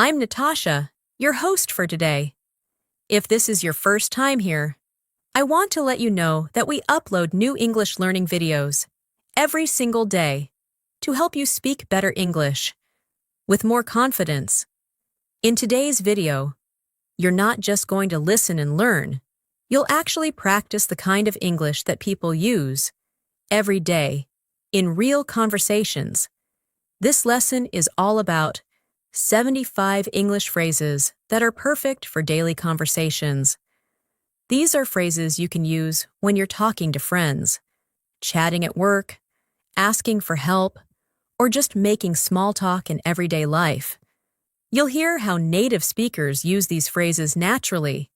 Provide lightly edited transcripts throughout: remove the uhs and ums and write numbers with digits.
I'm Natasha, your host for today. If this is your first time here, I want to let you know that we upload new English learning videos every single day to help you speak better English with more confidence. In today's video, you're not just going to listen and learn, you'll actually practice the kind of English that people use every day in real conversations. This lesson is all about 75 English phrases that are perfect for daily conversations. These are phrases you can use when you're talking to friends, chatting at work, asking for help, or just making small talk in everyday life. You'll hear how native speakers use these phrases naturally,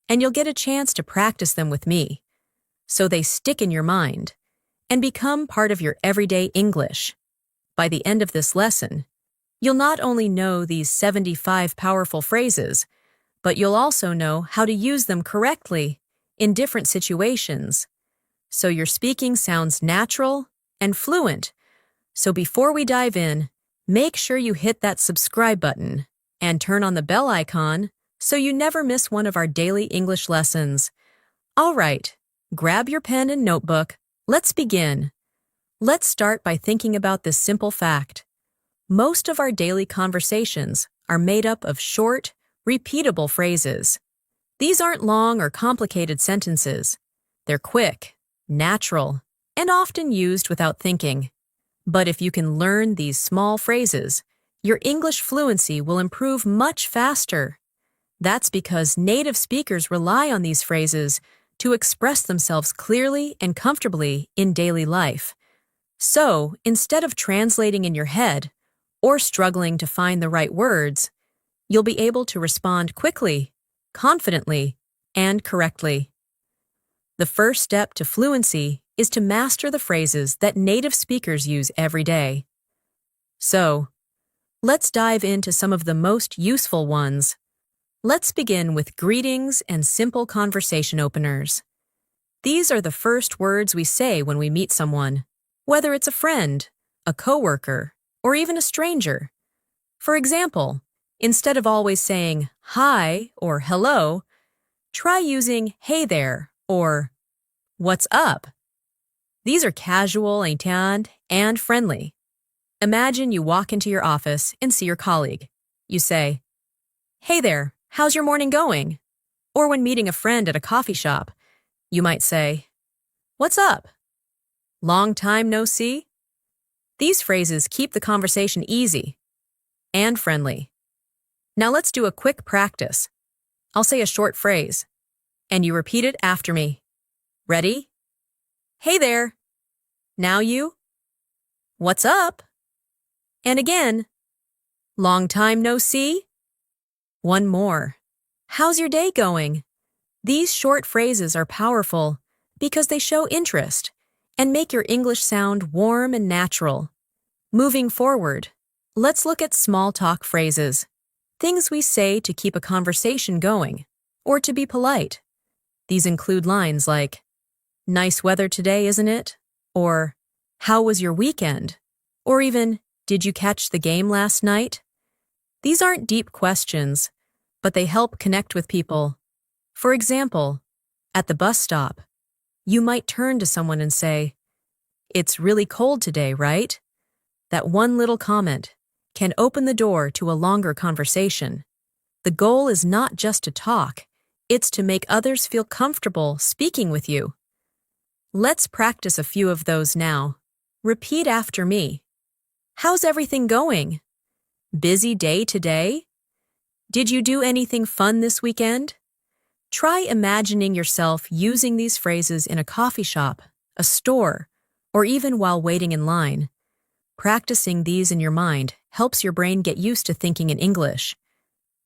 and you'll get a chance to practice them with me, so they stick in your mind and become part of your everyday English. By the end of this lesson, you'll not only know these 75 powerful phrases, but you'll also know how to use them correctly in different situations, so your speaking sounds natural and fluent. So before we dive in, make sure you hit that subscribe button and turn on the bell icon so you never miss one of our daily English lessons. All right, grab your pen and notebook. Let's begin. Let's start by thinking about this simple fact. Most of our daily conversations are made up of short, repeatable phrases. These aren't long or complicated sentences. They're quick, natural, and often used without thinking. But if you can learn these small phrases, your English fluency will improve much faster. That's because native speakers rely on these phrases to express themselves clearly and comfortably in daily life. So, instead of translating in your head or struggling to find the right words, you'll be able to respond quickly, confidently, and correctly. The first step to fluency is to master the phrases that native speakers use every day. So, let's dive into some of the most useful ones. Let's begin with greetings and simple conversation openers. These are the first words we say when we meet someone, whether it's a friend, a coworker, or even a stranger. For example, instead of always saying hi or hello, try using hey there or what's up. These are casual and friendly. Imagine you walk into your office and see your colleague. You say, "Hey there, how's your morning going?" Or when meeting a friend at a coffee shop, you might say, "What's up? Long time no see?" These phrases keep the conversation easy and friendly. Now let's do a quick practice. I'll say a short phrase, and you repeat it after me. Ready? Hey there. Now you. What's up? And again. Long time no see? One more. How's your day going? These short phrases are powerful because they show interest and make your English sound warm and natural. Moving forward, let's look at small talk phrases. Things we say to keep a conversation going, or to be polite. These include lines like, "Nice weather today, isn't it?" Or, "How was your weekend?" Or even, "Did you catch the game last night?" These aren't deep questions, but they help connect with people. For example, at the bus stop, you might turn to someone and say, "It's really cold today, right?" That one little comment can open the door to a longer conversation. The goal is not just to talk, it's to make others feel comfortable speaking with you. Let's practice a few of those now. Repeat after me. How's everything going? Busy day today? Did you do anything fun this weekend? Try imagining yourself using these phrases in a coffee shop, a store, or even while waiting in line. Practicing these in your mind helps your brain get used to thinking in English.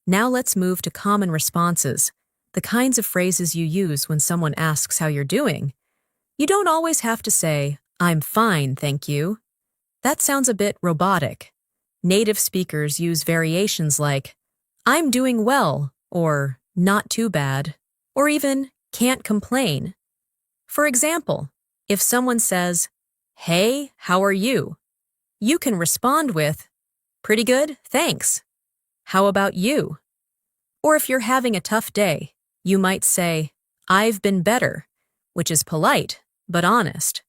Now let's move to common responses, the kinds of phrases you use when someone asks how you're doing. You don't always have to say, "I'm fine, thank you." That sounds a bit robotic. Native speakers use variations like, "I'm doing well," or "not too bad," or even "can't complain." For example, if someone says, "Hey, how are you?" you can respond with, "Pretty good, thanks." how about you? Or if you're having a tough day, you might say, I've been better, which is polite but honest.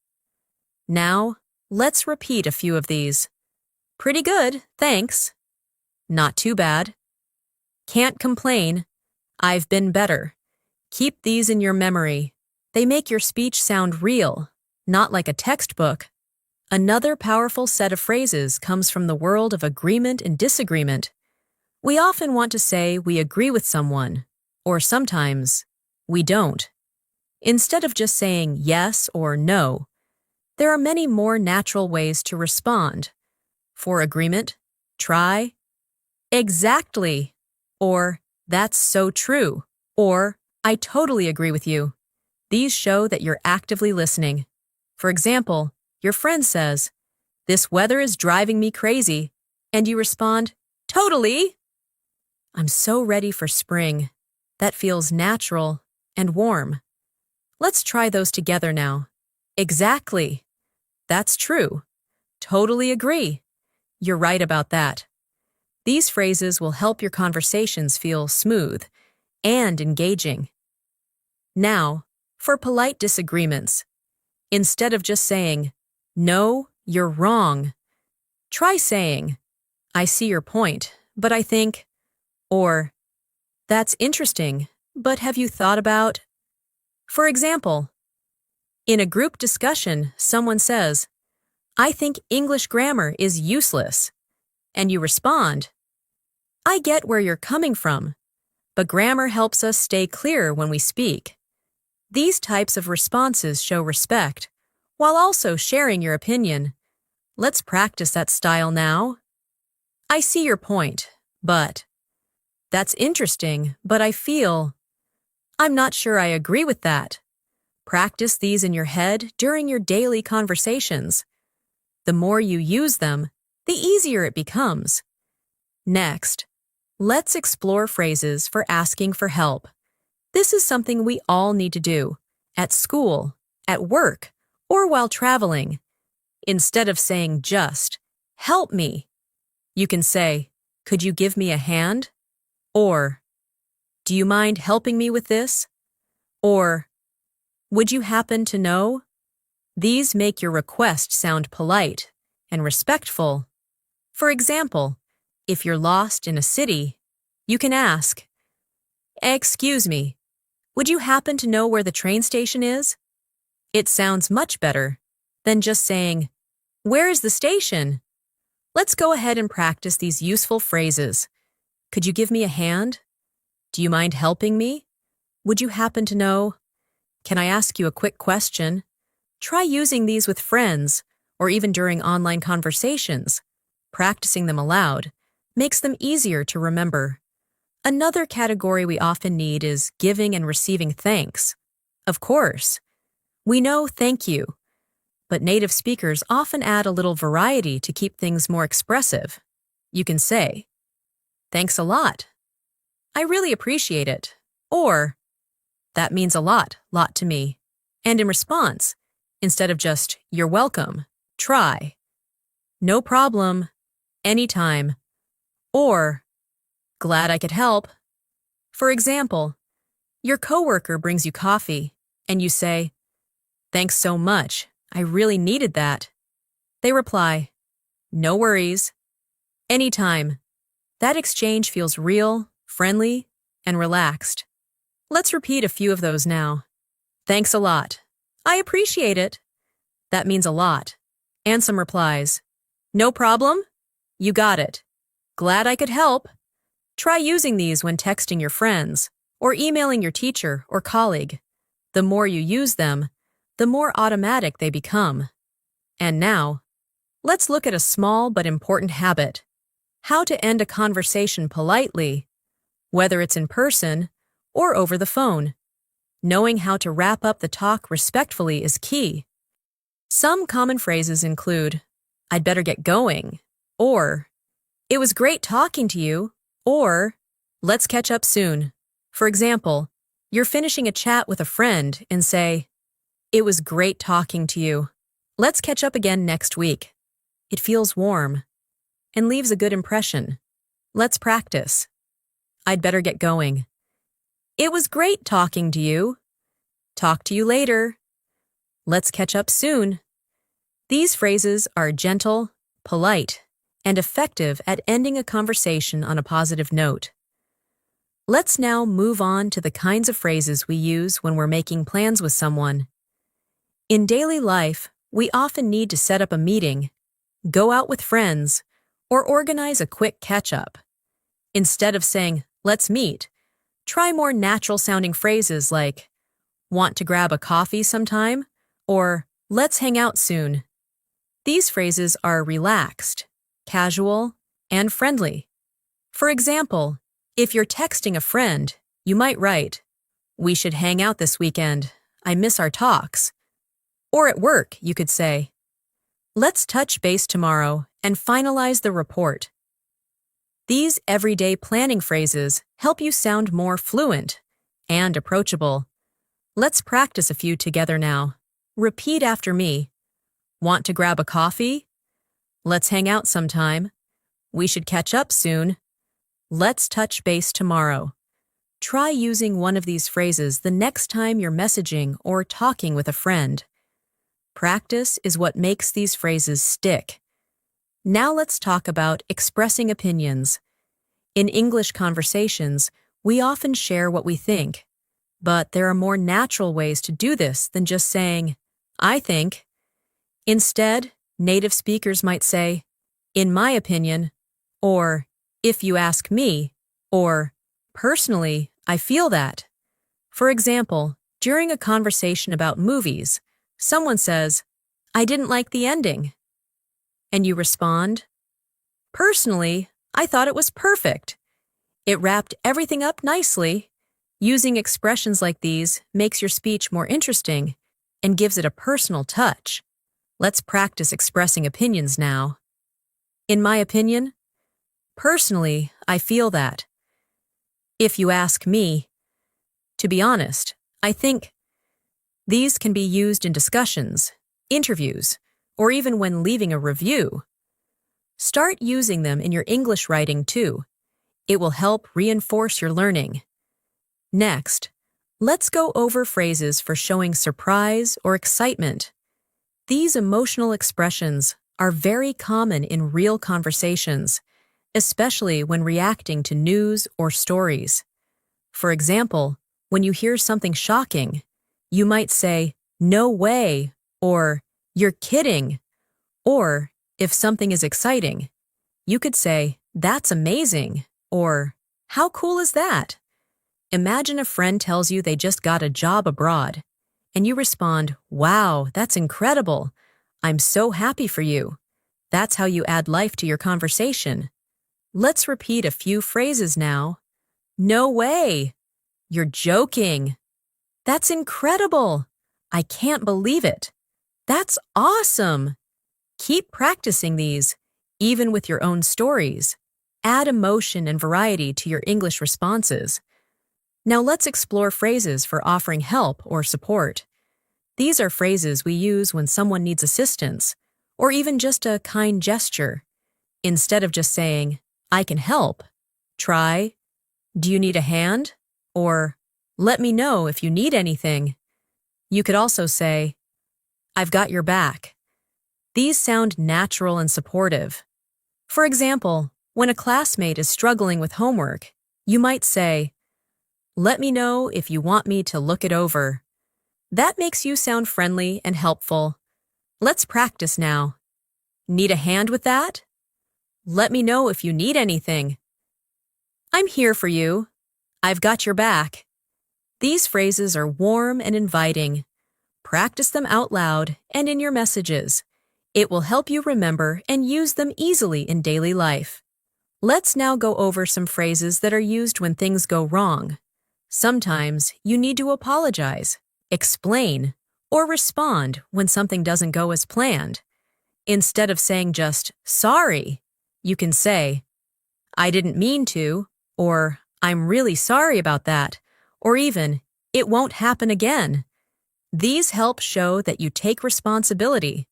Now, let's repeat a few of these. Pretty good, thanks. Not too bad. Can't complain. I've been better. Keep these in your memory. They make your speech sound real, not like a textbook. Another powerful set of phrases comes from the world of agreement and disagreement. We often want to say we agree with someone, or sometimes we don't. Instead of just saying yes or no, there are many more natural ways to respond. For agreement, try, exactly, or that's so true, or I totally agree with you. These show that you're actively listening. For example, your friend says, this weather is driving me crazy, and you respond, totally. I'm so ready for spring. That feels natural and warm. Let's try those together now. Exactly. That's true. Totally agree. You're right about that. These phrases will help your conversations feel smooth and engaging. Now, for polite disagreements. Instead of just saying, no, you're wrong, try saying, I see your point, but I think, or, that's interesting, but have you thought about? For example, in a group discussion, someone says, I think English grammar is useless, and you respond, I get where you're coming from, but grammar helps us stay clear when we speak. These types of responses show respect, while also sharing your opinion. Let's practice that style now. I see your point, but that's interesting, but I feel I'm not sure I agree with that. Practice these in your head during your daily conversations. The more you use them, the easier it becomes. Next, let's explore phrases for asking for help. This is something we all need to do, at school, at work, or while traveling. Instead of saying just, help me, you can say, could you give me a hand? Or, do you mind helping me with this? Or, would you happen to know? These make your request sound polite and respectful. For example, if you're lost in a city, you can ask, excuse me, would you happen to know where the train station is? It sounds much better than just saying, where is the station? Let's go ahead and practice these useful phrases. Could you give me a hand? Do you mind helping me? Would you happen to know? Can I ask you a quick question? Try using these with friends or even during online conversations. Practicing them aloud makes them easier to remember. Another category we often need is giving and receiving thanks. Of course, we know thank you, but native speakers often add a little variety to keep things more expressive. You can say, thanks a lot. I really appreciate it. Or, that means a lot to me. And in response, instead of just, you're welcome, try, no problem, anytime, or, glad I could help. For example, your coworker brings you coffee, and you say, thanks so much, I really needed that. They reply, no worries, anytime. That exchange feels real, friendly, and relaxed. Let's repeat a few of those now. Thanks a lot. I appreciate it. That means a lot. And some replies. No problem. You got it. Glad I could help. Try using these when texting your friends or emailing your teacher or colleague. The more you use them, the more automatic they become. And now, let's look at a small but important habit. How to end a conversation politely, whether it's in person or over the phone. Knowing how to wrap up the talk respectfully is key. Some common phrases include, I'd better get going, or, it was great talking to you, or, let's catch up soon. For example, you're finishing a chat with a friend and say, it was great talking to you. Let's catch up again next week. It feels warm and leaves a good impression. Let's practice. I'd better get going. It was great talking to you. Talk to you later. Let's catch up soon. These phrases are gentle, polite, and effective at ending a conversation on a positive note. Let's now move on to the kinds of phrases we use when we're making plans with someone. In daily life, we often need to set up a meeting, go out with friends, or organize a quick catch-up. Instead of saying, "Let's meet," try more natural-sounding phrases like, "Want to grab a coffee sometime?" or "Let's hang out soon." These phrases are relaxed, casual, and friendly. For example, if you're texting a friend, you might write, "We should hang out this weekend. I miss our talks." Or at work, you could say, "Let's touch base tomorrow and finalize the report." These everyday planning phrases help you sound more fluent and approachable. Let's practice a few together now. Repeat after me. Want to grab a coffee? Let's hang out sometime. We should catch up soon. Let's touch base tomorrow. Try using one of these phrases the next time you're messaging or talking with a friend. Practice is what makes these phrases stick. Now let's talk about expressing opinions. In English conversations, we often share what we think, but there are more natural ways to do this than just saying, "I think." Instead, native speakers might say, "In my opinion," or "If you ask me," or "Personally, I feel that." For example, during a conversation about movies, someone says, "I didn't like the ending." And you respond, "Personally, I thought it was perfect." It wrapped everything up nicely. Using expressions like these makes your speech more interesting and gives it a personal touch. Let's practice expressing opinions now. In my opinion, personally, I feel that. If you ask me, to be honest, I think. These can be used in discussions, interviews, or even when leaving a review. Start using them in your English writing too. It will help reinforce your learning. Next, let's go over phrases for showing surprise or excitement. These emotional expressions are very common in real conversations, especially when reacting to news or stories. For example, when you hear something shocking, you might say, "No way," or "You're kidding." Or, if something is exciting, you could say, "That's amazing," or "How cool is that?" Imagine a friend tells you they just got a job abroad, and you respond, "Wow, that's incredible. I'm so happy for you." That's how you add life to your conversation. Let's repeat a few phrases now. "No way." "You're joking." "That's incredible." "I can't believe it." "That's awesome." Keep practicing these, even with your own stories. Add emotion and variety to your English responses. Now let's explore phrases for offering help or support. These are phrases we use when someone needs assistance, or even just a kind gesture. Instead of just saying, "I can help," try, "Do you need a hand?" or "Let me know if you need anything." You could also say, "I've got your back." These sound natural and supportive. For example, when a classmate is struggling with homework, you might say, "Let me know if you want me to look it over." That makes you sound friendly and helpful. Let's practice now. "Need a hand with that?" "Let me know if you need anything." "I'm here for you." "I've got your back." These phrases are warm and inviting. Practice them out loud and in your messages. It will help you remember and use them easily in daily life. Let's now go over some phrases that are used when things go wrong. Sometimes you need to apologize, explain, or respond when something doesn't go as planned. Instead of saying just, "Sorry," you can say, "I didn't mean to," or "I'm really sorry about that," or even, "It won't happen again." These help show that you take responsibility.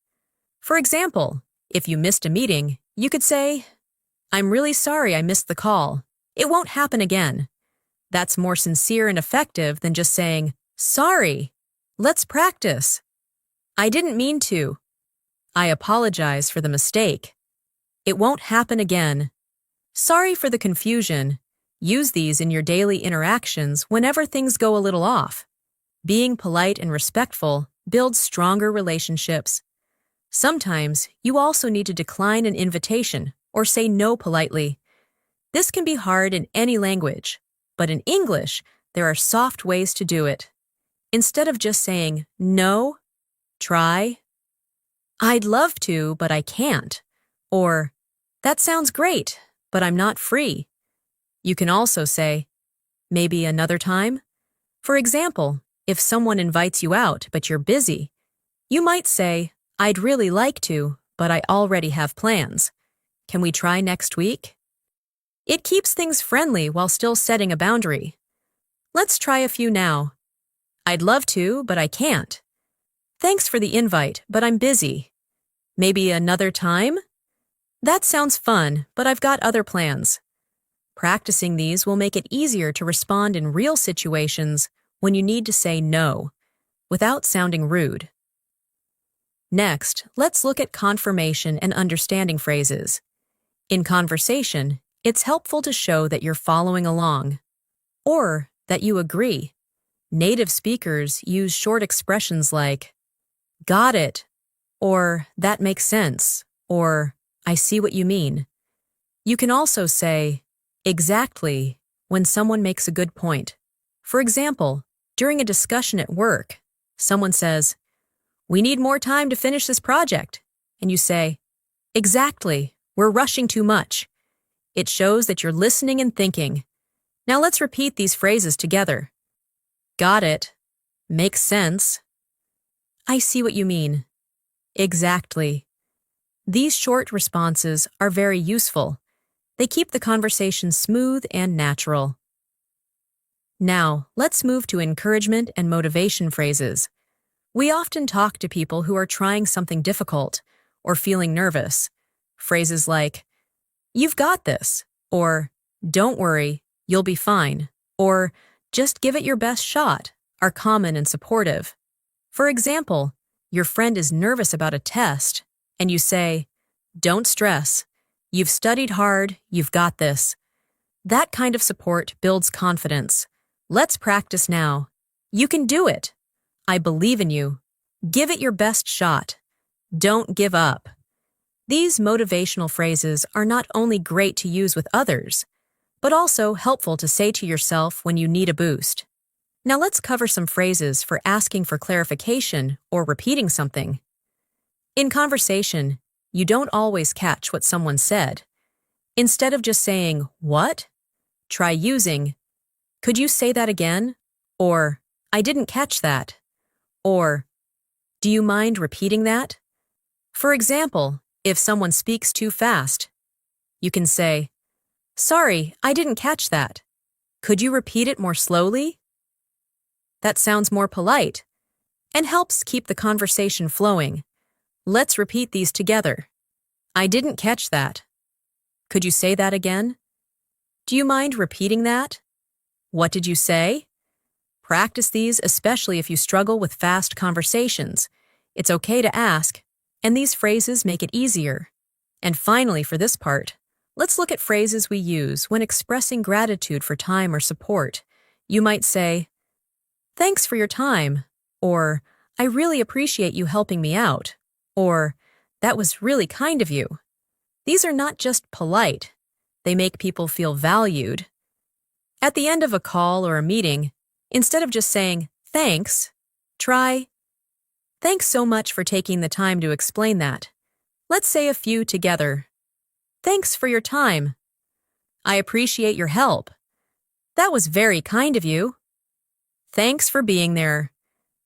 For example, if you missed a meeting, you could say, I'm really sorry I missed the call. It won't happen again. That's more sincere and effective than just saying, sorry. Let's practice. I didn't mean to. I apologize for the mistake. It won't happen again. Sorry for the confusion. Use these in your daily interactions whenever things go a little off. Being polite and respectful builds stronger relationships. Sometimes you also need to decline an invitation or say no politely. This can be hard in any language, but in English, there are soft ways to do it. Instead of just saying no, try, I'd love to, but I can't, or that sounds great, but I'm not free. You can also say, maybe another time. For example, if someone invites you out but you're busy, you might say, I'd really like to, but I already have plans. Can we try next week? It keeps things friendly while still setting a boundary. Let's try a few now. I'd love to, but I can't. Thanks for the invite, but I'm busy. Maybe another time? That sounds fun, but I've got other plans. Practicing these will make it easier to respond in real situations when you need to say no, without sounding rude. Next, let's look at confirmation and understanding phrases. In conversation, it's helpful to show that you're following along, or that you agree. Native speakers use short expressions like, got it, or that makes sense, or I see what you mean. You can also say, exactly, when someone makes a good point. For example, during a discussion at work, someone says, we need more time to finish this project, and you say, exactly, we're rushing too much. It shows that you're listening and thinking. Now let's repeat these phrases together. Got it. Makes sense. I see what you mean. Exactly. These short responses are very useful. They keep the conversation smooth and natural. Now, let's move to encouragement and motivation phrases. We often talk to people who are trying something difficult or feeling nervous. Phrases like, you've got this, or don't worry, you'll be fine, or just give it your best shot are common and supportive. For example, your friend is nervous about a test, and you say, don't stress. You've studied hard, you've got this. That kind of support builds confidence. Let's practice now. You can do it. I believe in you. Give it your best shot. Don't give up. These motivational phrases are not only great to use with others, but also helpful to say to yourself when you need a boost. Now let's cover some phrases for asking for clarification or repeating something. In conversation, you don't always catch what someone said. Instead of just saying, what? Try using, could you say that again? Or, I didn't catch that. Or, do you mind repeating that? For example, if someone speaks too fast, you can say, sorry, I didn't catch that. Could you repeat it more slowly? That sounds more polite and helps keep the conversation flowing. Let's repeat these together. I didn't catch that. Could you say that again? Do you mind repeating that? What did you say? Practice these, especially if you struggle with fast conversations. It's okay to ask, and these phrases make it easier. And finally, for this part, let's look at phrases we use when expressing gratitude for time or support. You might say, thanks for your time, or I really appreciate you helping me out, or that was really kind of you. These are not just polite. They make people feel valued. At the end of a call or a meeting, instead of just saying, thanks, try, thanks so much for taking the time to explain that. Let's say a few together. Thanks for your time. I appreciate your help. That was very kind of you. Thanks for being there.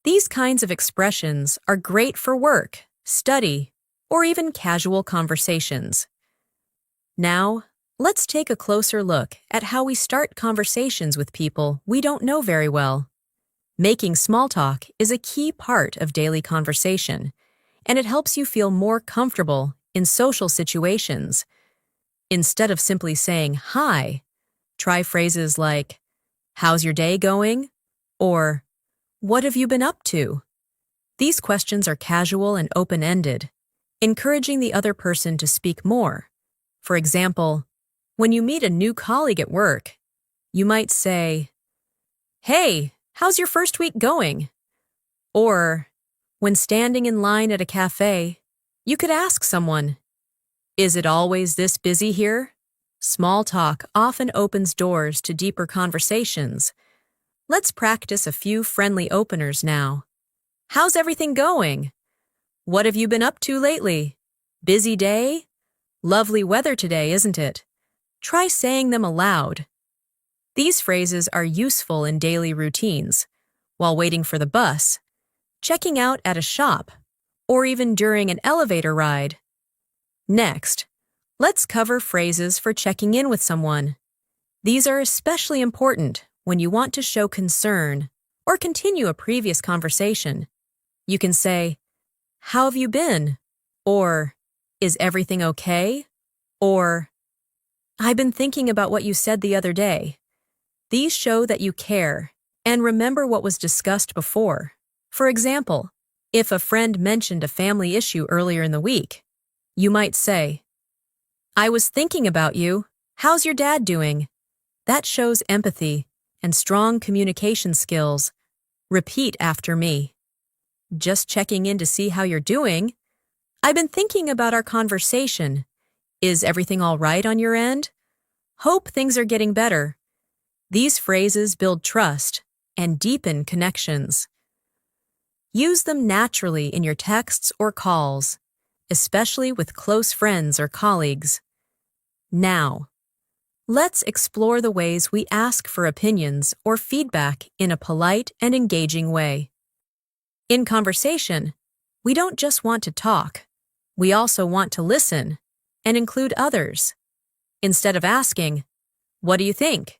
These kinds of expressions are great for work, study, or even casual conversations. Now, let's take a closer look at how we start conversations with people we don't know very well. Making small talk is a key part of daily conversation, and it helps you feel more comfortable in social situations. Instead of simply saying hi, try phrases like, "How's your day going?" or "What have you been up to?" These questions are casual and open-ended, encouraging the other person to speak more. For example, when you meet a new colleague at work, you might say, "Hey, how's your first week going?" Or, when standing in line at a cafe, you could ask someone, "Is it always this busy here?" Small talk often opens doors to deeper conversations. Let's practice a few friendly openers now. "How's everything going?" "What have you been up to lately?" "Busy day?" "Lovely weather today, isn't it?" Try saying them aloud. These phrases are useful in daily routines, while waiting for the bus, checking out at a shop, or even during an elevator ride. Next, let's cover phrases for checking in with someone. These are especially important when you want to show concern or continue a previous conversation. You can say, "How have you been?" Or, "Is everything okay?" Or, "I've been thinking about what you said the other day." These show that you care and remember what was discussed before. For example, if a friend mentioned a family issue earlier in the week, you might say, "I was thinking about you. How's your dad doing?" That shows empathy and strong communication skills. Repeat after me. "Just checking in to see how you're doing. I've been thinking about our conversation. Is everything all right on your end? Hope things are getting better." These phrases build trust and deepen connections. Use them naturally in your texts or calls, especially with close friends or colleagues. Now, let's explore the ways we ask for opinions or feedback in a polite and engaging way. In conversation, we don't just want to talk, we also want to listen and include others. Instead of asking, "What do you think?"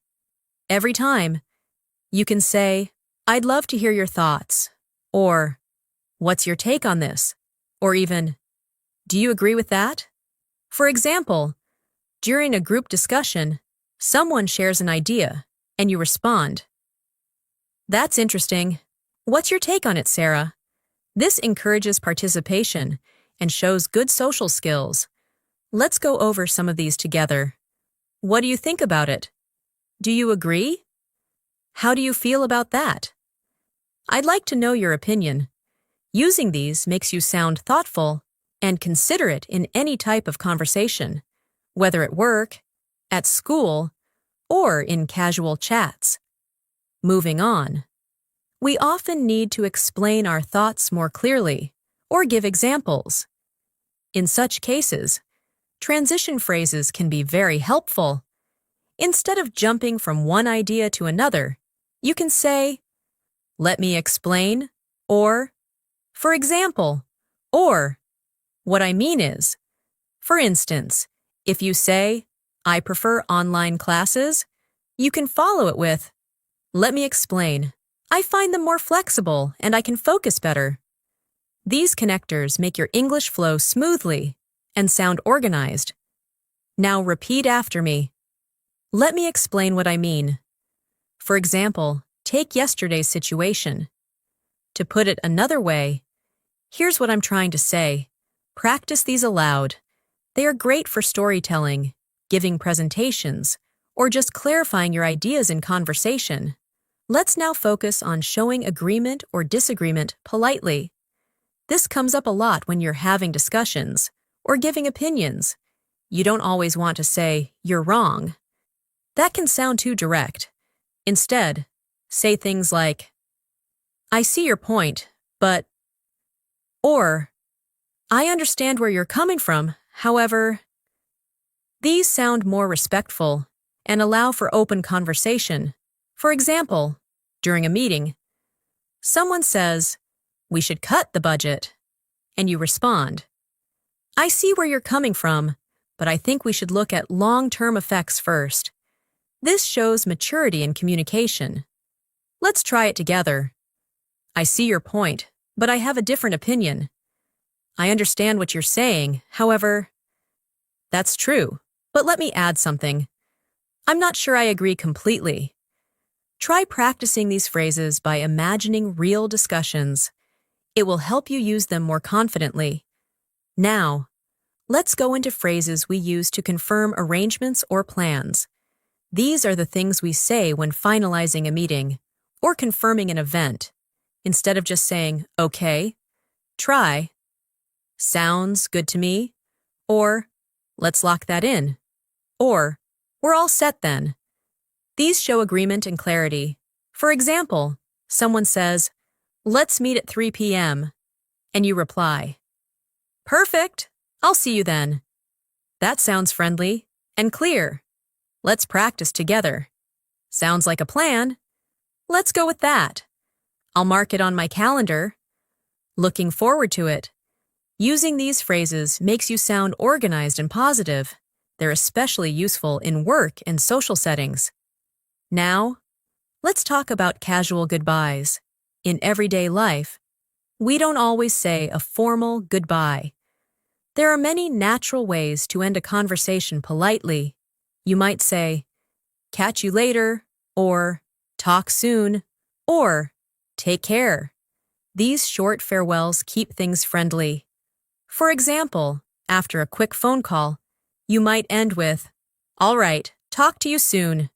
every time, you can say, "I'd love to hear your thoughts," or "What's your take on this?" or even, "Do you agree with that?" For example, during a group discussion, someone shares an idea, and you respond, "That's interesting. What's your take on it, Sarah?" This encourages participation and shows good social skills. Let's go over some of these together. What do you think about it? Do you agree? How do you feel about that? I'd like to know your opinion. Using these makes you sound thoughtful and considerate in any type of conversation, whether at work, at school, or in casual chats. Moving on. We often need to explain our thoughts more clearly or give examples. In such cases, transition phrases can be very helpful. Instead of jumping from one idea to another, you can say, "Let me explain," or "For example," or "What I mean is." For instance, if you say, "I prefer online classes," you can follow it with, "Let me explain. I find them more flexible and I can focus better." These connectors make your English flow smoothly and sound organized. Now repeat after me. Let me explain what I mean. For example, take yesterday's situation. To put it another way, here's what I'm trying to say. Practice these aloud. They are great for storytelling, giving presentations, or just clarifying your ideas in conversation. Let's now focus on showing agreement or disagreement politely. This comes up a lot when you're having discussions or giving opinions. You don't always want to say, "You're wrong." That can sound too direct. Instead, say things like, "I see your point, but," or "I understand where you're coming from, however." These sound more respectful and allow for open conversation. For example, during a meeting, someone says, "We should cut the budget," and you respond, "I see where you're coming from, but I think we should look at long-term effects first." This shows maturity in communication. Let's try it together. "I see your point, but I have a different opinion." "I understand what you're saying, however." "That's true. But let me add something. I'm not sure I agree completely. Try practicing these phrases by imagining real discussions. It will help you use them more confidently. Now, let's go into phrases we use to confirm arrangements or plans. These are the things we say when finalizing a meeting or confirming an event. Instead of just saying, okay, try, sounds good to me, or let's lock that in, or we're all set then. These show agreement and clarity. For example, someone says, let's meet at 3 p.m., and you reply, perfect, I'll see you then. That sounds friendly and clear. Let's practice together. Sounds like a plan. Let's go with that. I'll mark it on my calendar. Looking forward to it. Using these phrases makes you sound organized and positive. They're especially useful in work and social settings. Now, let's talk about casual goodbyes. In everyday life, we don't always say a formal goodbye. There are many natural ways to end a conversation politely. You might say, catch you later, or talk soon, or take care. These short farewells keep things friendly. For example, after a quick phone call, you might end with, all right, talk to you soon.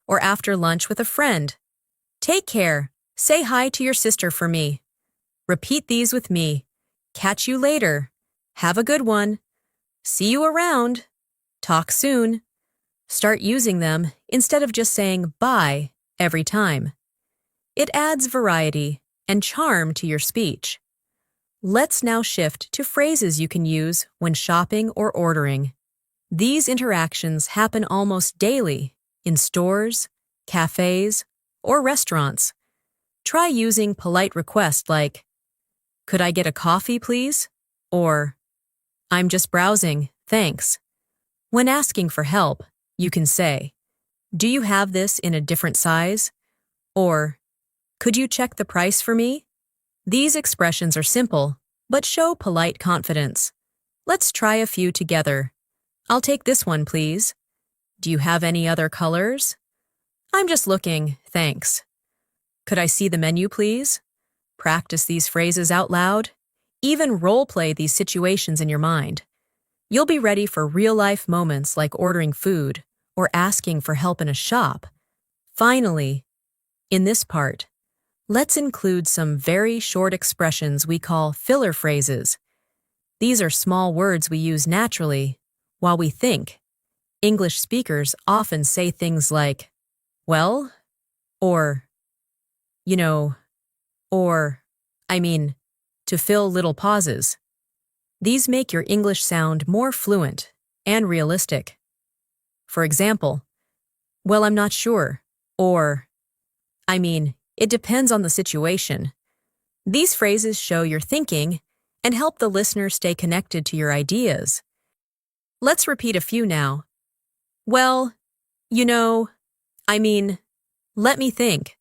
Or after lunch with a friend, take care, say hi to your sister for me. Repeat these with me. Catch you later. Have a good one. See you around. Talk soon. Start using them instead of just saying bye every time. It adds variety and charm to your speech. Let's now shift to phrases you can use when shopping or ordering. These interactions happen almost daily in stores, cafes, or restaurants. Try using polite requests like, could I get a coffee, please? Or, I'm just browsing, thanks. When asking for help, you can say, do you have this in a different size? Or, could you check the price for me? These expressions are simple, but show polite confidence. Let's try a few together. I'll take this one, please. Do you have any other colors? I'm just looking, thanks. Could I see the menu, please? Practice these phrases out loud. Even role-play these situations in your mind. You'll be ready for real-life moments like ordering food or asking for help in a shop. Finally, in this part, let's include some very short expressions we call filler phrases. These are small words we use naturally while we think. English speakers often say things like, well, or, you know, or, to fill little pauses. These make your English sound more fluent and realistic. For example, well, I'm not sure, or, it depends on the situation. These phrases show your thinking and help the listener stay connected to your ideas. Let's repeat a few now. Well, let me think.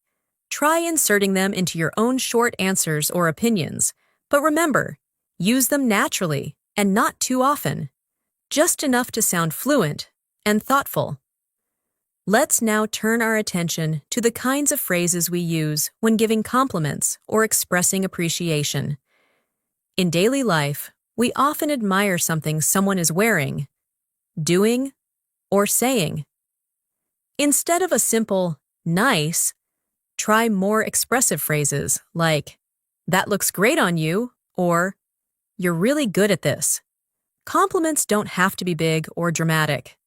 Try inserting them into your own short answers or opinions, but remember, use them naturally and not too often, just enough to sound fluent and thoughtful. Let's now turn our attention to the kinds of phrases we use when giving compliments or expressing appreciation. In daily life, we often admire something someone is wearing, doing, or saying. Instead of a simple, nice, try more expressive phrases like, that looks great on you, or you're really good at this. Compliments don't have to be big or dramatic.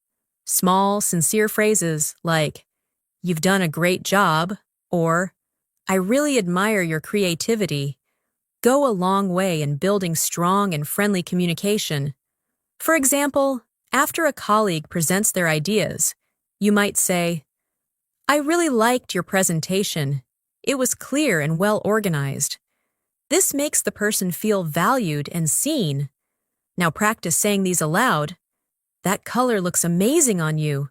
Small, sincere phrases like, you've done a great job, or I really admire your creativity, go a long way in building strong and friendly communication. For example, after a colleague presents their ideas, you might say, I really liked your presentation. It was clear and well organized. This makes the person feel valued and seen. Now practice saying these aloud. That color looks amazing on you.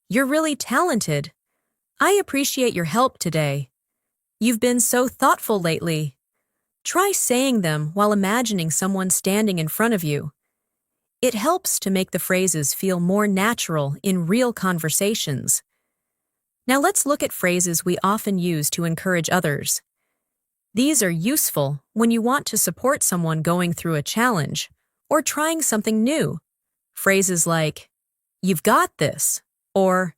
You're really talented. I appreciate your help today. You've been so thoughtful lately. Try saying them while imagining someone standing in front of you. It helps to make the phrases feel more natural in real conversations. Now let's look at phrases we often use to encourage others. These are useful when you want to support someone going through a challenge or trying something new. Phrases like, "You've got this," or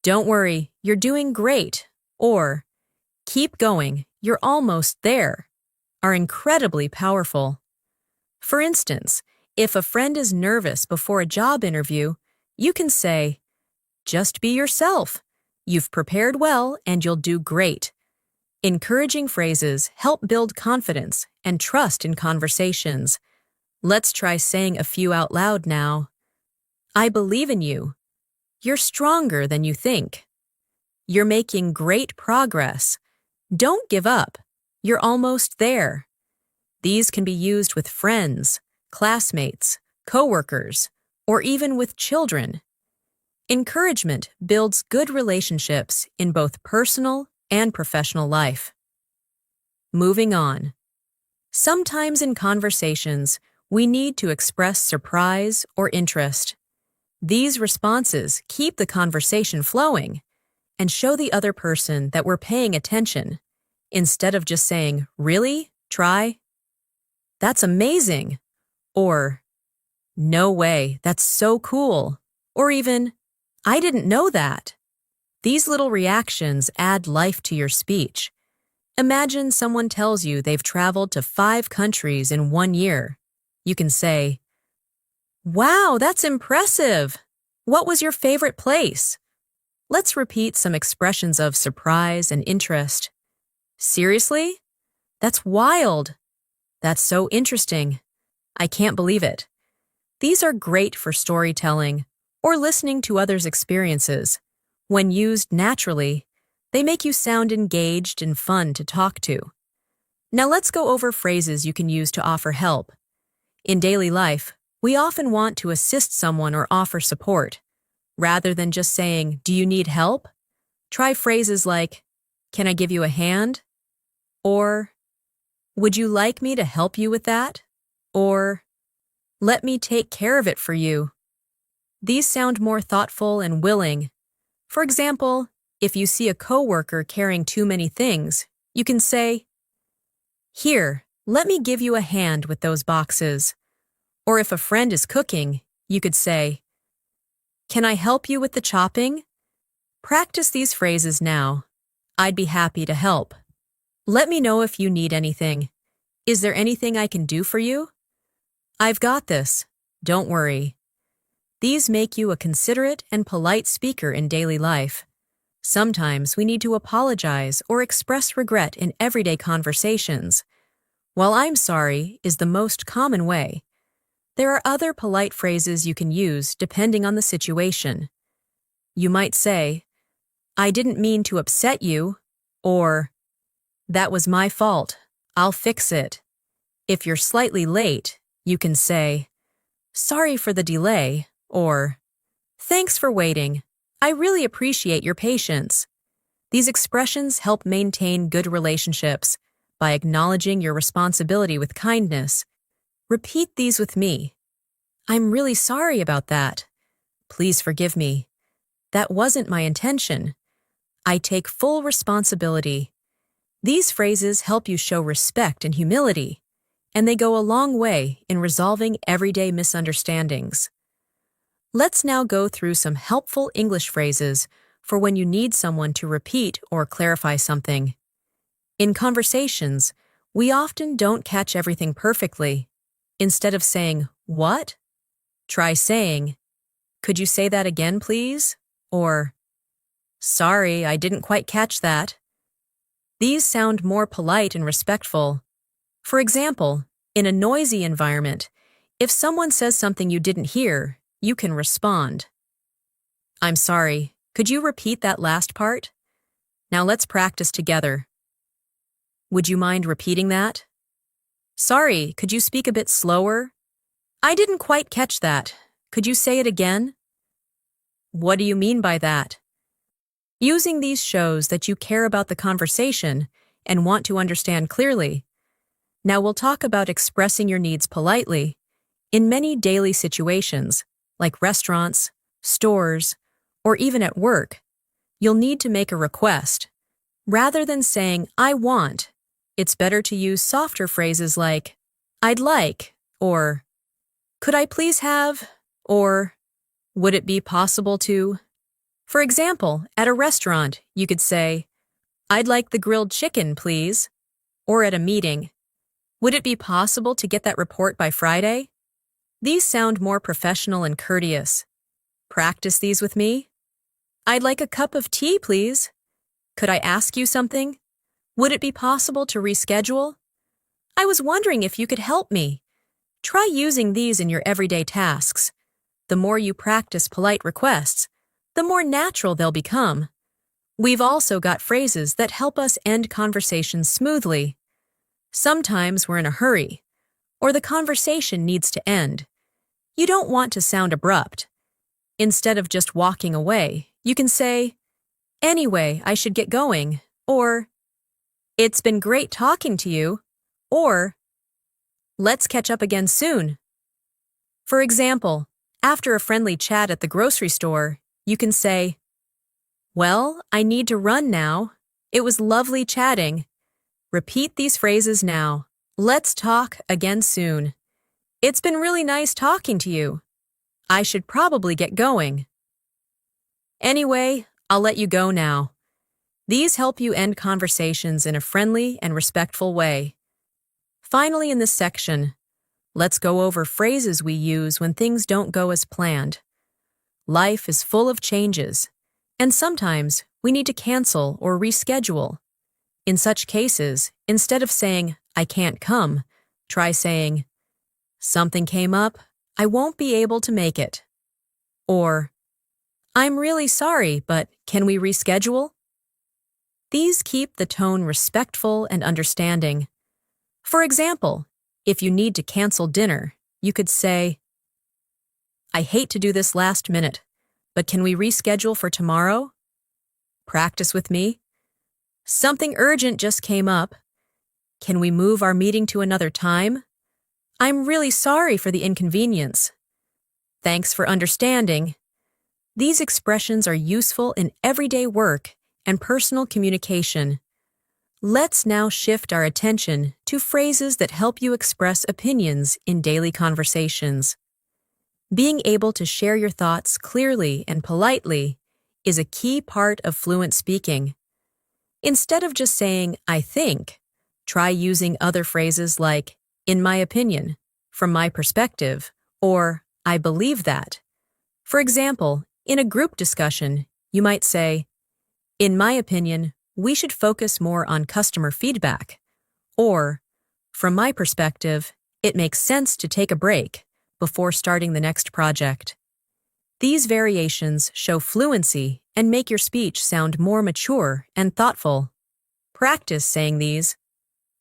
"Don't worry, you're doing great," or "Keep going, you're almost there," are incredibly powerful. For instance, if a friend is nervous before a job interview, you can say, "Just be yourself. You've prepared well and you'll do great." Encouraging phrases help build confidence and trust in conversations. Let's try saying a few out loud now. "I believe in you." "You're stronger than you think." "You're making great progress." "Don't give up. You're almost there." These can be used with friends, classmates, coworkers, or even with children. Encouragement builds good relationships in both personal and professional life. Moving on. Sometimes in conversations, we need to express surprise or interest. These responses keep the conversation flowing and show the other person that we're paying attention, instead of just saying, "Really? Try?" "That's amazing," or "No way, that's so cool," or even, "I didn't know that." These little reactions add life to your speech. Imagine someone tells you they've traveled to 5 countries in 1 year. You can say, "Wow, that's impressive. What was your favorite place?" Let's repeat some expressions of surprise and interest. "Seriously? That's wild. That's so interesting. I can't believe it." These are great for storytelling or listening to others' experiences. When used naturally, they make you sound engaged and fun to talk to. Now let's go over phrases you can use to offer help. In daily life, we often want to assist someone or offer support. Rather than just saying, "Do you need help?" Try phrases like, "Can I give you a hand?" Or, "Would you like me to help you with that?" Or, "Let me take care of it for you." These sound more thoughtful and willing. For example, if you see a coworker carrying too many things, you can say, "Here, let me give you a hand with those boxes." Or if a friend is cooking, you could say, "Can I help you with the chopping?" Practice these phrases now. "I'd be happy to help." "Let me know if you need anything." "Is there anything I can do for you?" "I've got this. Don't worry." These make you a considerate and polite speaker in daily life. Sometimes we need to apologize or express regret in everyday conversations. While "I'm sorry" is the most common way, there are other polite phrases you can use depending on the situation. You might say, "I didn't mean to upset you," or "That was my fault. I'll fix it." If you're slightly late, you can say, "Sorry for the delay," or "Thanks for waiting. I really appreciate your patience." These expressions help maintain good relationships by acknowledging your responsibility with kindness. Repeat these with me. "I'm really sorry about that." "Please forgive me. That wasn't my intention." "I take full responsibility." These phrases help you show respect and humility, and they go a long way in resolving everyday misunderstandings. Let's now go through some helpful English phrases for when you need someone to repeat or clarify something. In conversations, we often don't catch everything perfectly. Instead of saying, "What?" try saying, "Could you say that again, please?" Or, "Sorry, I didn't quite catch that." These sound more polite and respectful. For example, in a noisy environment, if someone says something you didn't hear, you can respond, "I'm sorry, could you repeat that last part?" Now let's practice together. "Would you mind repeating that?" "Sorry, could you speak a bit slower?" "I didn't quite catch that. Could you say it again?" "What do you mean by that?" Using these shows that you care about the conversation and want to understand clearly. Now we'll talk about expressing your needs politely. In many daily situations, like restaurants, stores, or even at work, you'll need to make a request. Rather than saying, I want, it's better to use softer phrases like, I'd like, or could I please have, or would it be possible to? For example, at a restaurant, you could say, I'd like the grilled chicken, please. Or at a meeting, would it be possible to get that report by Friday? These sound more professional and courteous. Practice these with me. I'd like a cup of tea, please. Could I ask you something? Would it be possible to reschedule? I was wondering if you could help me. Try using these in your everyday tasks. The more you practice polite requests, the more natural they'll become. We've also got phrases that help us end conversations smoothly. Sometimes we're in a hurry, or the conversation needs to end. You don't want to sound abrupt. Instead of just walking away, you can say, Anyway, I should get going, or It's been great talking to you, or Let's catch up again soon. For example, after a friendly chat at the grocery store, you can say, Well, I need to run now. It was lovely chatting. Repeat these phrases now. Let's talk again soon. It's been really nice talking to you. I should probably get going. Anyway, I'll let you go now. These help you end conversations in a friendly and respectful way. Finally, in this section, let's go over phrases we use when things don't go as planned. Life is full of changes, and sometimes we need to cancel or reschedule. In such cases, instead of saying, I can't come, try saying, Something came up, I won't be able to make it. Or, I'm really sorry, but can we reschedule? These keep the tone respectful and understanding. For example, if you need to cancel dinner, you could say, I hate to do this last minute, but can we reschedule for tomorrow? Practice with me. Something urgent just came up. Can we move our meeting to another time? I'm really sorry for the inconvenience. Thanks for understanding. These expressions are useful in everyday work and personal communication. Let's now shift our attention to phrases that help you express opinions in daily conversations. Being able to share your thoughts clearly and politely is a key part of fluent speaking. Instead of just saying, I think, try using other phrases like, in my opinion, from my perspective, or I believe that. For example, in a group discussion, you might say, in my opinion, we should focus more on customer feedback. Or, from my perspective, it makes sense to take a break before starting the next project. These variations show fluency and make your speech sound more mature and thoughtful. Practice saying these.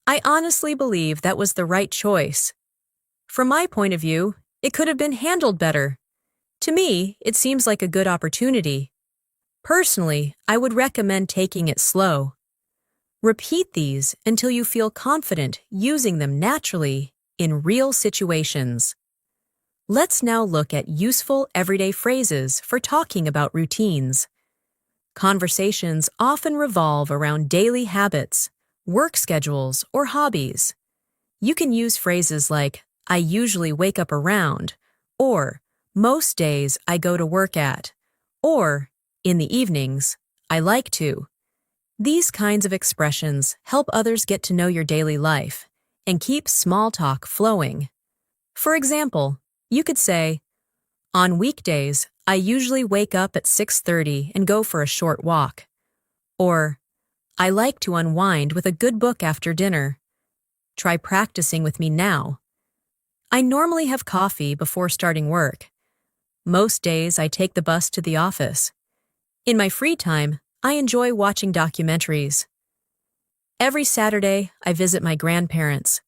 I honestly believe that was the right choice. From my point of view, it could have been handled better. To me, it seems like a good opportunity. Personally, I would recommend taking it slow. Repeat these until you feel confident using them naturally in real situations. Let's now look at useful everyday phrases for talking about routines. Conversations often revolve around daily habits, work schedules, or hobbies. You can use phrases like, I usually wake up around, or most days I go to work at, or in the evenings, I like to. These kinds of expressions help others get to know your daily life and keep small talk flowing. For example, you could say, on weekdays, I usually wake up at 6:30 and go for a short walk. Or, I like to unwind with a good book after dinner. Try practicing with me now. I normally have coffee before starting work. Most days I take the bus to the office. In my free time, I enjoy watching documentaries. Every Saturday, I visit my grandparents.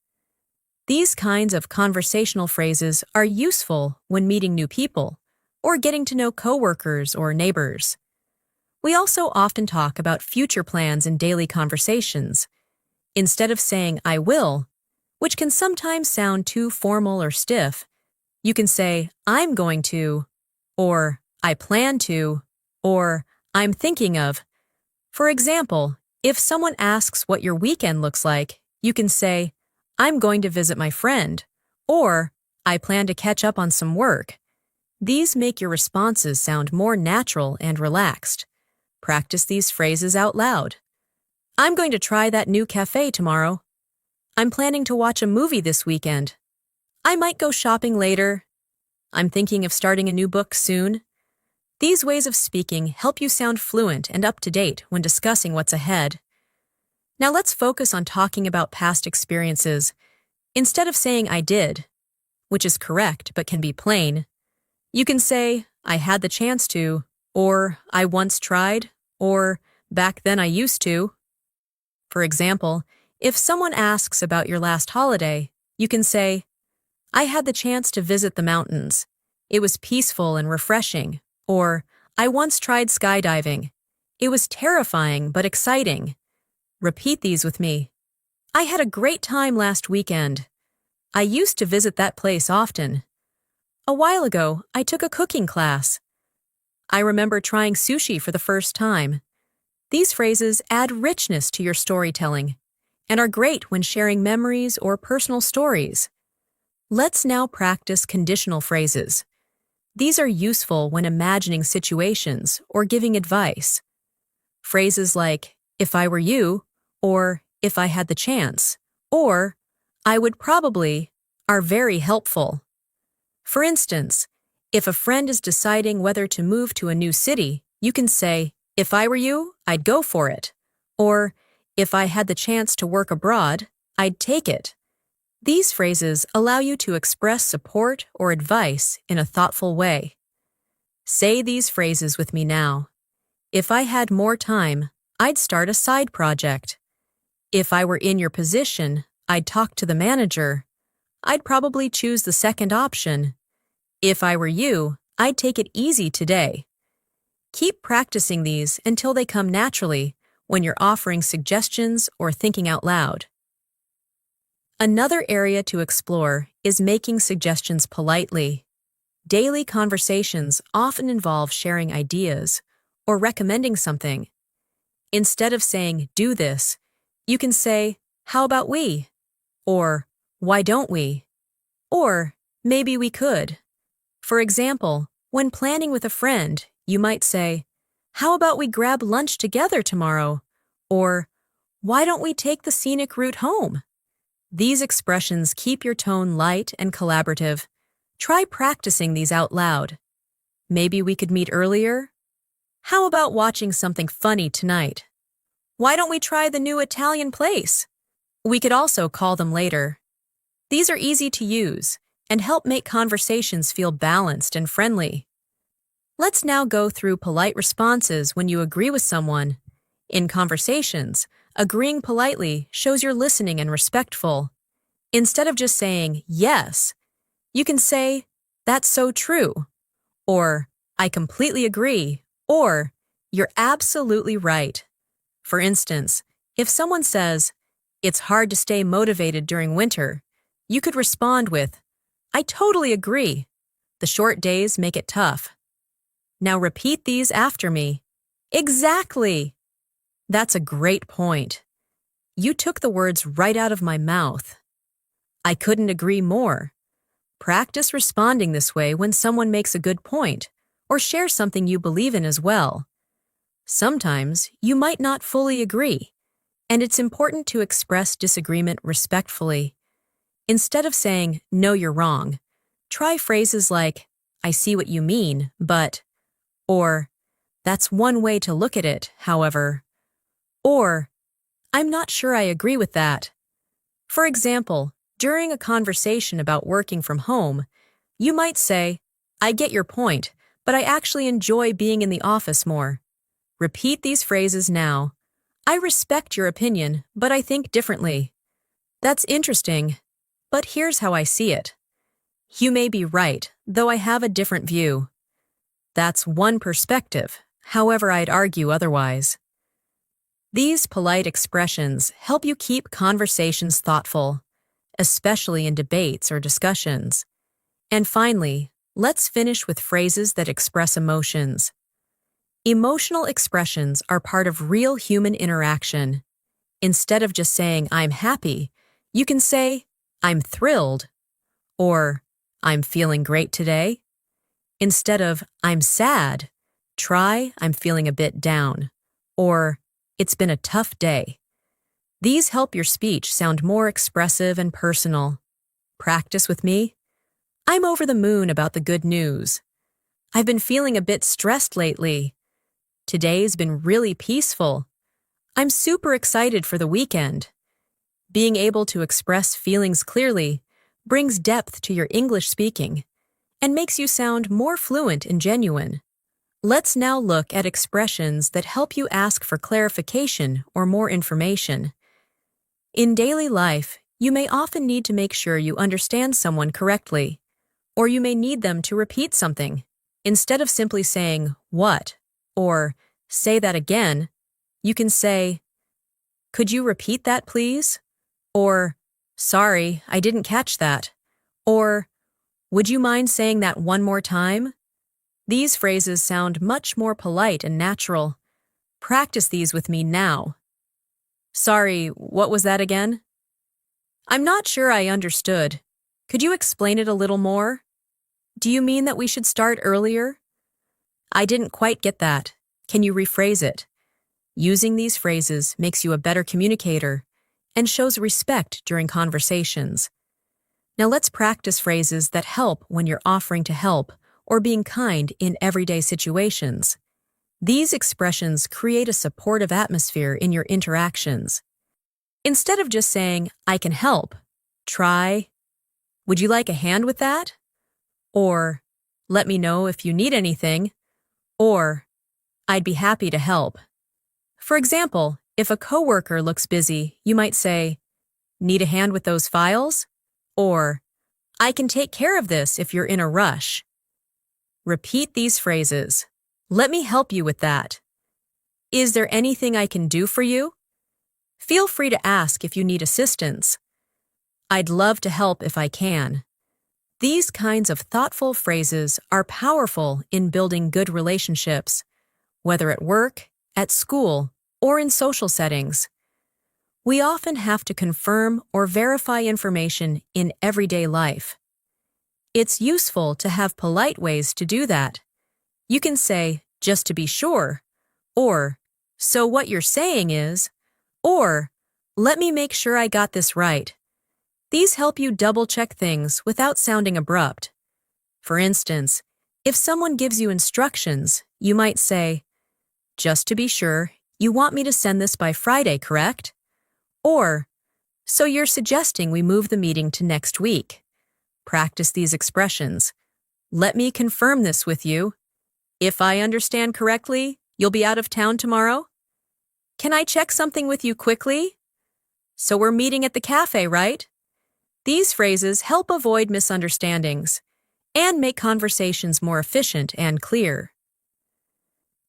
These kinds of conversational phrases are useful when meeting new people or getting to know coworkers or neighbors. We also often talk about future plans in daily conversations. Instead of saying I will, which can sometimes sound too formal or stiff, You can say, I'm going to, or I plan to, or I'm thinking of. For example, if someone asks what your weekend looks like, you can say, I'm going to visit my friend, or I plan to catch up on some work. These make your responses sound more natural and relaxed. Practice these phrases out loud. I'm going to try that new cafe tomorrow. I'm planning to watch a movie this weekend. I might go shopping later. I'm thinking of starting a new book soon. These ways of speaking help you sound fluent and up to date when discussing what's ahead. Now let's focus on talking about past experiences. Instead of saying I did, which is correct but can be plain, you can say I had the chance to, or I once tried, or back then I used to. For example, if someone asks about your last holiday, you can say, I had the chance to visit the mountains. It was peaceful and refreshing. Or, I once tried skydiving. It was terrifying but exciting. Repeat these with me. I had a great time last weekend. I used to visit that place often. A while ago, I took a cooking class. I remember trying sushi for the first time. These phrases add richness to your storytelling and are great when sharing memories or personal stories. Let's now practice conditional phrases. These are useful when imagining situations or giving advice. Phrases like, if I were you, or if I had the chance, or I would probably, are very helpful. For instance, if a friend is deciding whether to move to a new city, you can say, if I were you, I'd go for it. Or, if I had the chance to work abroad, I'd take it. These phrases allow you to express support or advice in a thoughtful way. Say these phrases with me now. If I had more time, I'd start a side project. If I were in your position, I'd talk to the manager. I'd probably choose the second option. If I were you, I'd take it easy today. Keep practicing these until they come naturally when you're offering suggestions or thinking out loud. Another area to explore is making suggestions politely. Daily conversations often involve sharing ideas or recommending something. Instead of saying, do this, you can say, how about we? Or, why don't we? Or, maybe we could. For example, when planning with a friend, you might say, how about we grab lunch together tomorrow? Or, why don't we take the scenic route home? These expressions keep your tone light and collaborative. Try practicing these out loud. Maybe we could meet earlier? How about watching something funny tonight? Why don't we try the new Italian place? We could also call them later. These are easy to use and help make conversations feel balanced and friendly. Let's now go through polite responses when you agree with someone. In conversations, agreeing politely shows you're listening and respectful. Instead of just saying, yes, you can say, that's so true, or I completely agree, or you're absolutely right. For instance, if someone says, it's hard to stay motivated during winter, you could respond with, I totally agree. The short days make it tough. Now repeat these after me. Exactly. That's a great point. You took the words right out of my mouth. I couldn't agree more. Practice responding this way when someone makes a good point or shares something you believe in as well. Sometimes you might not fully agree, and it's important to express disagreement respectfully. Instead of saying, no, you're wrong, try phrases like, I see what you mean, but, or, that's one way to look at it, however, or, I'm not sure I agree with that. For example, during a conversation about working from home, you might say, I get your point, but I actually enjoy being in the office more. Repeat these phrases now. I respect your opinion, but I think differently. That's interesting, but here's how I see it. You may be right, though I have a different view. That's one perspective, however I'd argue otherwise. These polite expressions help you keep conversations thoughtful, especially in debates or discussions. And finally, let's finish with phrases that express emotions. Emotional expressions are part of real human interaction. Instead of just saying, I'm happy, you can say, I'm thrilled, or I'm feeling great today. Instead of, I'm sad, try, I'm feeling a bit down, or it's been a tough day. These help your speech sound more expressive and personal. Practice with me. I'm over the moon about the good news. I've been feeling a bit stressed lately. Today's been really peaceful. I'm super excited for the weekend. Being able to express feelings clearly brings depth to your English speaking and makes you sound more fluent and genuine. Let's now look at expressions that help you ask for clarification or more information. In daily life, you may often need to make sure you understand someone correctly, or you may need them to repeat something. Instead of simply saying, "What?" or "Say that again," you can say, "Could you repeat that, please?" Or, "Sorry, I didn't catch that." Or, "Would you mind saying that one more time?" These phrases sound much more polite and natural. Practice these with me now. "Sorry, what was that again?" "I'm not sure I understood. Could you explain it a little more?" "Do you mean that we should start earlier?" "I didn't quite get that. Can you rephrase it?" Using these phrases makes you a better communicator and shows respect during conversations. Now let's practice phrases that help when you're offering to help or being kind in everyday situations. These expressions create a supportive atmosphere in your interactions. Instead of just saying, "I can help," try, "Would you like a hand with that?" Or, "Let me know if you need anything," or, "I'd be happy to help." For example, if a coworker looks busy, you might say, "Need a hand with those files?" Or, "I can take care of this if you're in a rush." Repeat these phrases. "Let me help you with that." "Is there anything I can do for you?" Feel free to ask if you need assistance. "I'd love to help if I can." These kinds of thoughtful phrases are powerful in building good relationships, whether at work, at school, or in social settings. We often have to confirm or verify information in everyday life. It's useful to have polite ways to do that. You can say, "Just to be sure," or "So what you're saying is," or "Let me make sure I got this right." These help you double-check things without sounding abrupt. For instance, if someone gives you instructions, you might say, "Just to be sure, you want me to send this by Friday, correct?" Or, "So you're suggesting we move the meeting to next week." Practice these expressions. "Let me confirm this with you." "If I understand correctly, you'll be out of town tomorrow?" "Can I check something with you quickly?" "So we're meeting at the cafe, right?" These phrases help avoid misunderstandings and make conversations more efficient and clear.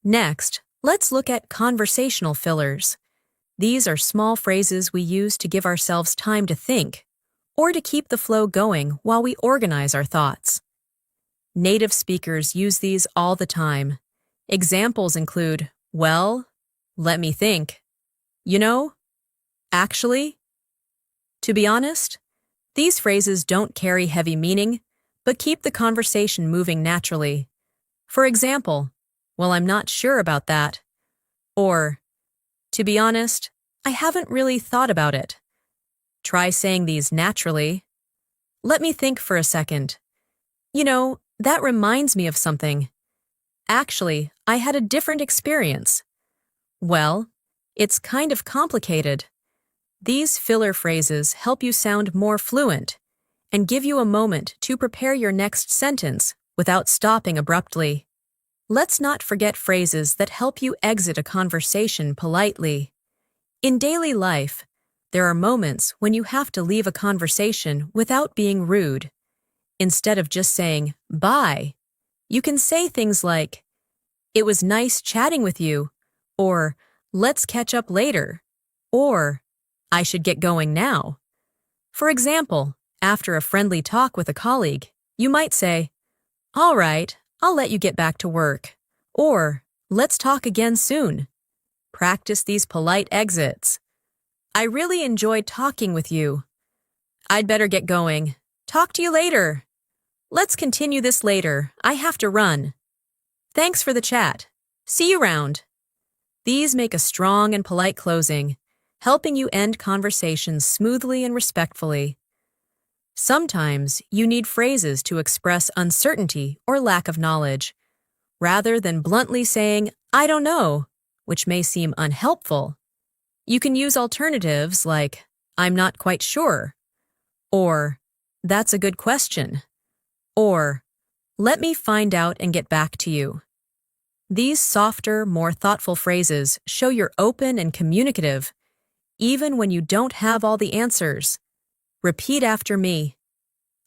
Next, let's look at conversational fillers. These are small phrases we use to give ourselves time to think or to keep the flow going while we organize our thoughts. Native speakers use these all the time. Examples include, "Well," "Let me think," "You know," "Actually." To be honest, these phrases don't carry heavy meaning, but keep the conversation moving naturally. For example, "Well, I'm not sure about that," or, "To be honest, I haven't really thought about it." Try saying these naturally. "Let me think for a second. You know, that reminds me of something. Actually, I had a different experience." "Well, it's kind of complicated." These filler phrases help you sound more fluent and give you a moment to prepare your next sentence without stopping abruptly. Let's not forget phrases that help you exit a conversation politely. In daily life, there are moments when you have to leave a conversation without being rude. Instead of just saying, "Bye," you can say things like, "It was nice chatting with you," or "Let's catch up later," or "I should get going now." For example, after a friendly talk with a colleague, You might say, "All right, I'll let you get back to work." Or, "Let's talk again soon." Practice these polite exits. "I really enjoyed talking with you. I'd better get going. Talk to you later. Let's continue this later. I have to run. Thanks for the chat. See you around." These make a strong and polite closing, helping you end conversations smoothly and respectfully. Sometimes you need phrases to express uncertainty or lack of knowledge, rather than bluntly saying, "I don't know," which may seem unhelpful. You can use alternatives like, "I'm not quite sure," or "That's a good question," or "Let me find out and get back to you." These softer, more thoughtful phrases show you're open and communicative, even when you don't have all the answers. Repeat after me.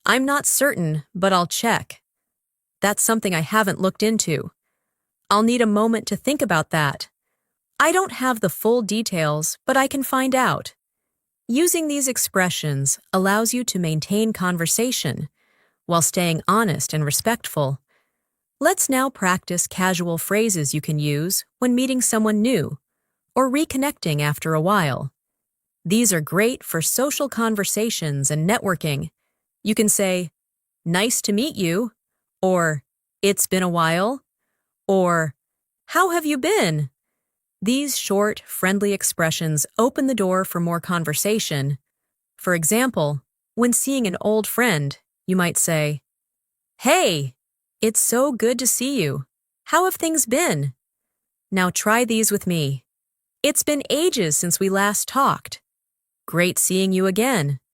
"I'm not certain, but I'll check. That's something I haven't looked into. I'll need a moment to think about that. I don't have the full details, but I can find out." Using these expressions allows you to maintain conversation while staying honest and respectful. Let's now practice casual phrases you can use when meeting someone new or reconnecting after a while. These are great for social conversations and networking. You can say, "Nice to meet you," or "It's been a while," or "How have you been?" These short, friendly expressions open the door for more conversation. For example, when seeing an old friend, you might say, "Hey, it's so good to see you. How have things been?" Now try these with me. "It's been ages since we last talked." "Great seeing you again."